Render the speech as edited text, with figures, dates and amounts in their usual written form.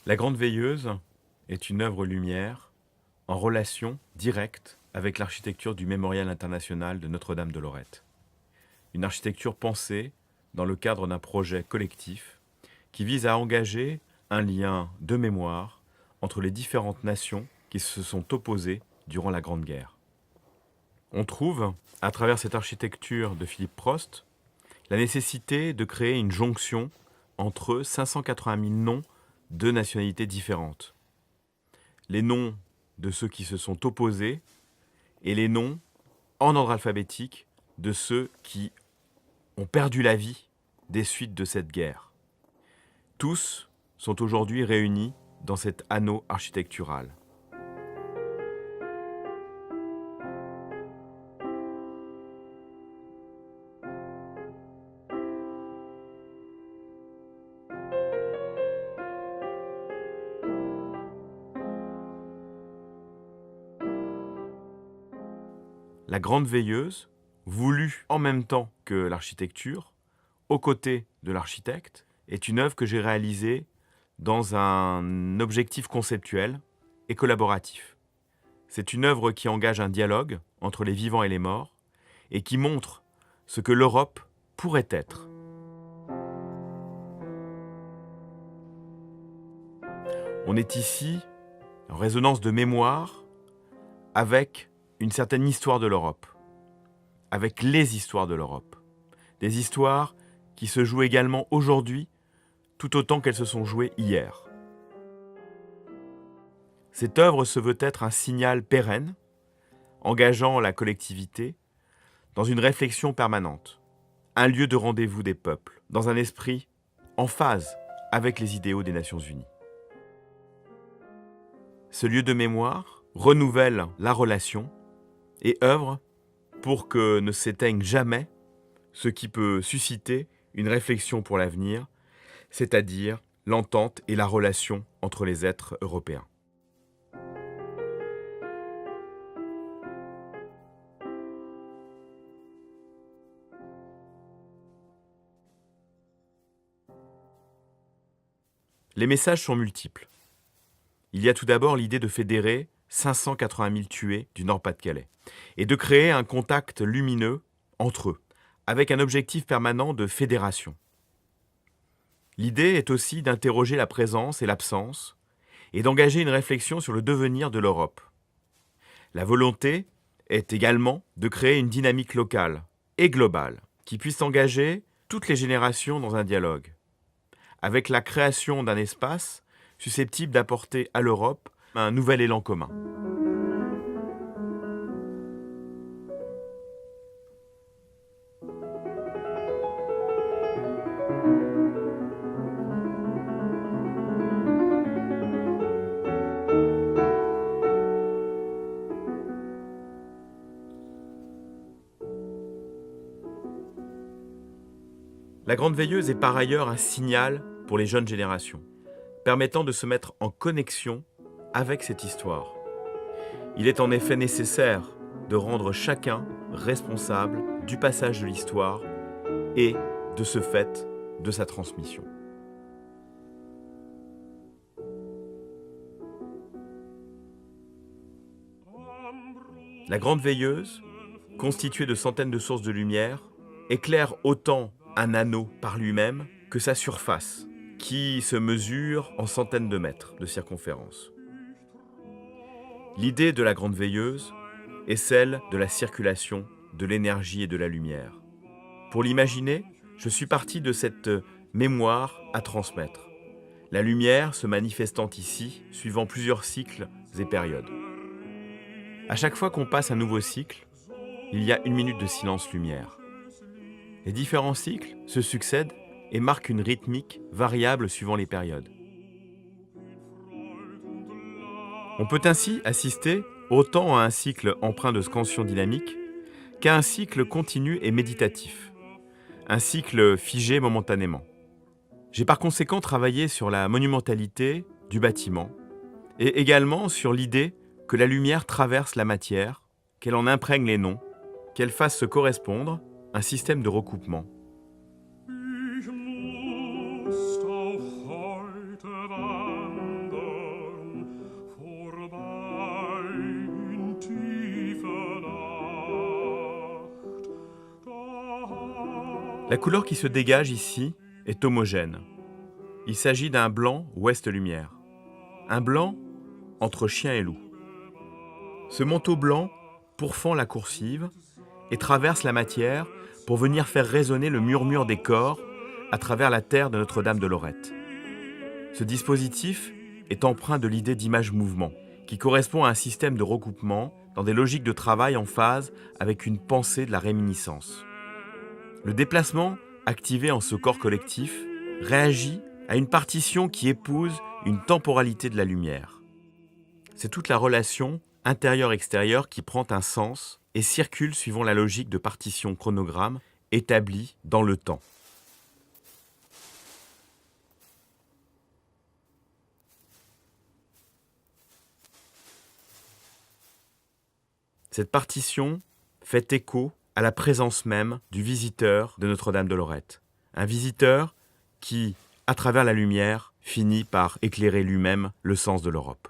La Grande Veilleuse est une œuvre lumière en relation directe avec l'architecture du Mémorial international de Notre-Dame de Lorette. Une architecture pensée dans le cadre d'un projet collectif qui vise à engager un lien de mémoire entre les différentes nations qui se sont opposées durant la Grande Guerre. On trouve, à travers cette architecture de Philippe Prost, la nécessité de créer une jonction entre 580 000 noms de nationalités différentes. Les noms de ceux qui se sont opposés et les noms en ordre alphabétique de ceux qui ont perdu la vie des suites de cette guerre. Tous sont aujourd'hui réunis dans cet anneau architectural. La Grande Veilleuse, voulue en même temps que l'architecture, aux côtés de l'architecte, est une œuvre que j'ai réalisée dans un objectif conceptuel et collaboratif. C'est une œuvre qui engage un dialogue entre les vivants et les morts et qui montre ce que l'Europe pourrait être. On est ici en résonance de mémoire avec une certaine histoire de l'Europe, avec les histoires de l'Europe. Des histoires qui se jouent également aujourd'hui, tout autant qu'elles se sont jouées hier. Cette œuvre se veut être un signal pérenne, engageant la collectivité dans une réflexion permanente, un lieu de rendez-vous des peuples, dans un esprit en phase avec les idéaux des Nations Unies. Ce lieu de mémoire renouvelle la relation et œuvre pour que ne s'éteigne jamais ce qui peut susciter une réflexion pour l'avenir, c'est-à-dire l'entente et la relation entre les êtres européens. Les messages sont multiples. Il y a tout d'abord l'idée de fédérer 580 000 tués du Nord-Pas-de-Calais et de créer un contact lumineux entre eux, avec un objectif permanent de fédération. L'idée est aussi d'interroger la présence et l'absence et d'engager une réflexion sur le devenir de l'Europe. La volonté est également de créer une dynamique locale et globale qui puisse engager toutes les générations dans un dialogue, avec la création d'un espace susceptible d'apporter à l'Europe un nouvel élan commun. La Grande Veilleuse est par ailleurs un signal pour les jeunes générations, permettant de se mettre en connexion avec cette histoire. Il est en effet nécessaire de rendre chacun responsable du passage de l'histoire et, de ce fait, de sa transmission. La Grande Veilleuse, constituée de centaines de sources de lumière, éclaire autant un anneau par lui-même que sa surface, qui se mesure en centaines de mètres de circonférence. L'idée de la Grande Veilleuse est celle de la circulation de l'énergie et de la lumière. Pour l'imaginer, je suis parti de cette mémoire à transmettre, la lumière se manifestant ici suivant plusieurs cycles et périodes. À chaque fois qu'on passe un nouveau cycle, il y a 1 minute de silence lumière. Les différents cycles se succèdent et marquent une rythmique variable suivant les périodes. On peut ainsi assister autant à un cycle empreint de scansion dynamique qu'à un cycle continu et méditatif, un cycle figé momentanément. J'ai par conséquent travaillé sur la monumentalité du bâtiment et également sur l'idée que la lumière traverse la matière, qu'elle en imprègne les noms, qu'elle fasse se correspondre un système de recoupement. La couleur qui se dégage ici est homogène. Il s'agit d'un blanc ouest-lumière. Un blanc entre chien et loup. Ce manteau blanc pourfend la coursive et traverse la matière pour venir faire résonner le murmure des corps à travers la terre de Notre-Dame de Lorette. Ce dispositif est empreint de l'idée d'image-mouvement, qui correspond à un système de recoupement dans des logiques de travail en phase avec une pensée de la réminiscence. Le déplacement, activé en ce corps collectif, réagit à une partition qui épouse une temporalité de la lumière. C'est toute la relation intérieur-extérieur qui prend un sens et circule suivant la logique de partition chronogramme établie dans le temps. Cette partition fait écho à la présence même du visiteur de Notre-Dame de Lorette. Un visiteur qui, à travers la lumière, finit par éclairer lui-même le sens de l'Europe.